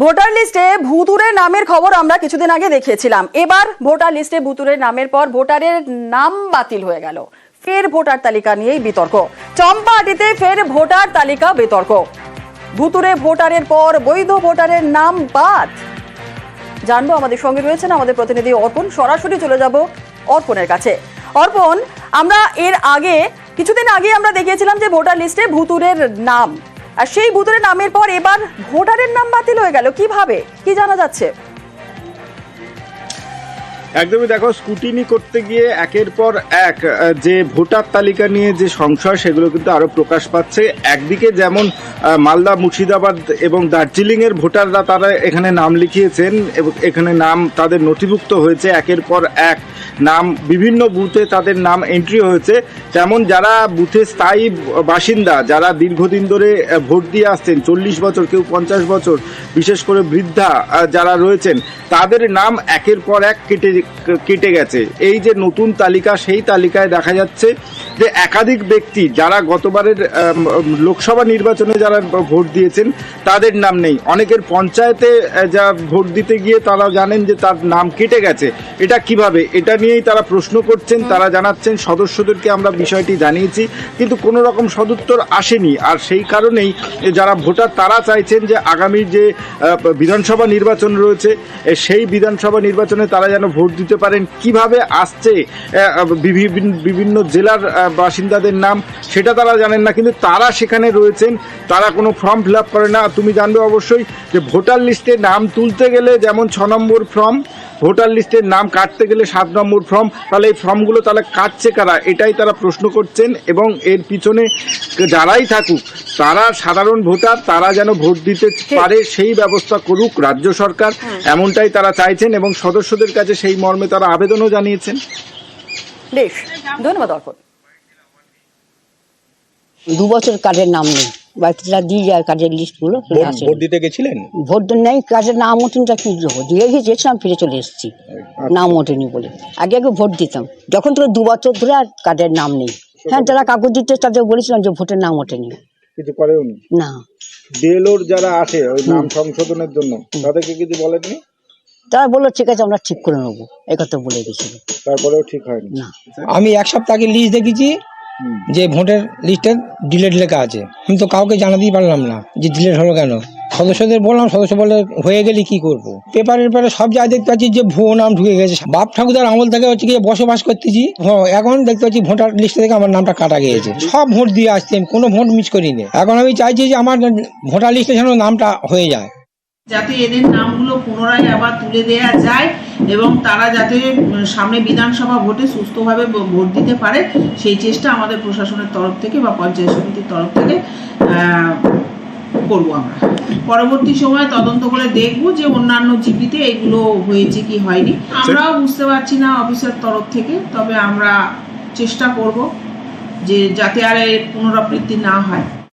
Voter লিস্টে ভুতুড়ে নামের খবর আমরা কিছুদিন আগে দেখিয়েছিলাম। এবার ভোটার লিস্টে ভুতুড়ে নামের পর ভোটারের নাম বাতিল হয়ে গেল। ফের ভোটার তালিকা নিয়েই বিতর্ক। চম্পাহাটিতে ফের ভোটার তালিকা বিতর্ক। ভুতুড়ে ভোটারের পর বৈধ ভোটারের নাম বাদ। জানবো, আমাদের সঙ্গে রয়েছেন আমাদের প্রতিনিধি অর্পণ। সরাসরি চলে যাব অর্পণের কাছে। অর্পণ, আমরা এর আগে কিছুদিন আগে আমরা দেখিয়েছিলাম যে ভোটার লিস্টে ভুতুড়ের নাম, আর সেই ভুতুড়ে নামের পর এবার ভোটারের নাম বাতিল হয়ে গেল। কিভাবে, কি জানা যাচ্ছে? একদমই দেখো, স্কুটিনি করতে গিয়ে একের পর এক যে ভোটার তালিকা নিয়ে যে সংশয় সেগুলো কিন্তু আরো প্রকাশ পাচ্ছে। একদিকে যেমন মালদা, মুর্শিদাবাদ এবং দার্জিলিং এর ভোটাররা তারা এখানে নাম লিখিয়েছেন এবং এখানে নাম তাদের নথিভুক্ত হয়েছে, একের পর এক নাম বিভিন্ন বুথে তাদের নাম এন্ট্রি হয়েছে। তেমন যারা বুথে স্থায়ী বাসিন্দা, যারা দীর্ঘদিন ধরে ভোট দিয়ে আসছেন, 40 বছর, কেউ 50 বছর, বিশেষ করে বৃদ্ধা যারা রয়েছেন, তাদের নাম একের পর এক কেটে গেছে। এই যে নতুন তালিকা, সেই তালিকায় দেখা যাচ্ছে যে একাধিক ব্যক্তি যারা গতবারের লোকসভা নির্বাচনে যারা ভোট দিয়েছেন তাদের নাম নেই। অনেকের পঞ্চায়েতে যা ভোট দিতে গিয়ে তারা জানেন যে তার নাম কেটে গেছে। এটা কিভাবে, এটা নিয়েই তারা প্রশ্ন করছেন। তারা জানাচ্ছেন সদস্যদেরকে আমরা বিষয়টি জানিয়েছি, কিন্তু কোনো রকম সদুত্তর আসেনি। আর সেই কারণেই যারা ভোটার তারা চাইছেন যে আগামী যে বিধানসভা নির্বাচন রয়েছে, সেই বিধানসভা নির্বাচনে তারা যেন ভোট দিতে পারেন। কিভাবে আসছে বিভিন্ন জেলার বাসিন্দাদের নাম সেটা তারা জানেন না, কিন্তু তারা সেখানে রয়েছেন, তারা কোনো ফর্ম ফিল আপ করে না। তুমি জানবে অবশ্যই যে ভোটার লিস্টে নাম তুলতে গেলে যেমন 6 নম্বর ফর্ম, ভোটার লিস্টের নাম কাটতে গেলে 7 নম্বর ফর্ম। তাহলে এই ফর্মগুলো তাহলে কাটছে কারা, এটাই তারা প্রশ্ন করছেন। এবং এর পিছনে যারাই থাকুক, তারা সাধারণ ভোটার, তারা যেন ভোট দিতে পারে সেই ব্যবস্থা করুক রাজ্য সরকার, এমনটাই তারা চাইছেন এবং সদস্যদের কাছে সেই মর্মে তারা আবেদনও জানিয়েছেন। বেশ, ধন্যবাদ অর্পণ। 2 বছর কার্ডের নাম নেই, বাচ্চারা দিয়ে যায় কার্ডের লিস্টগুলো। ভোট দিতে গেছিলেন? ভোট নেই, কার্ডের নাম ওঠেনিটা কি দেবো, দিয়ে গিয়েছিলাম, ফিরে চলে এসেছি। নাম ওঠেনি বলে আগে ভোট দিতাম, যখন থেকে 2 বছর ধরে আর কার্ডের নাম নেই। হ্যাঁ, যারা কাগজ দিতে তাদের বলেছিলাম যে ভোটের নাম ওঠেনি, কিছু করেওনি না। বিএলওর যারা আসে ওই নাম সংশোধনের জন্য, তাদেরকে কিছু বলেননি? তারা বললো ঠিক আছে, আমরা ঠিক করে নেবো, এই কথা বলে গেছিল। তারপরেও ঠিক হয়নি না, আমি 1 সপ্তাহ আগে লিস্ট দেখেছি যে ভোটের লিস্টে ডিলেট লেখা আছে, কিন্তু কাউকে জানাতেই পারলাম না যে ডিলেট হলো কেন। সদস্যদের বললাম, সদস্য বলে হয়ে গেলে কি করব। পেপারের পরে সব জায়গায় দেখতে পাচ্ছি যে ভুয়ো নাম ঢুকে গেছে। বাপ ঠাকুরদার আমল থেকে হচ্ছে গিয়ে বসবাস করতেছি, এখন দেখতে পাচ্ছি ভোটার লিস্ট থেকে আমার নামটা কাটা গিয়েছে। সব ভোট দিয়ে আসছি, কোনো ভোট মিস করিনি। এখন আমি চাইছি যে আমার ভোটার লিস্টে যেন নামটা হয়ে যায়, যাতে এদের নামগুলো পুনরায় আবার তুলে দেয়া যায় এবং তারা যাতে সামনে বিধানসভা ভোটে সুস্থভাবে ভোট দিতে পারে, সেই চেষ্টা আমাদের প্রশাসনের তরফ থেকে বা পঞ্চায়েত সমিতির তরফ থেকে করবো। আমরা পরবর্তী সময়ে তদন্ত করে দেখবো যে অন্যান্য জিপিতে এগুলো হয়েছে কি হয়নি। আমরাও বুঝতে পারছি না অফিসের তরফ থেকে, তবে আমরা চেষ্টা করব যে যাতে আর এর পুনরাবৃত্তি না হয়।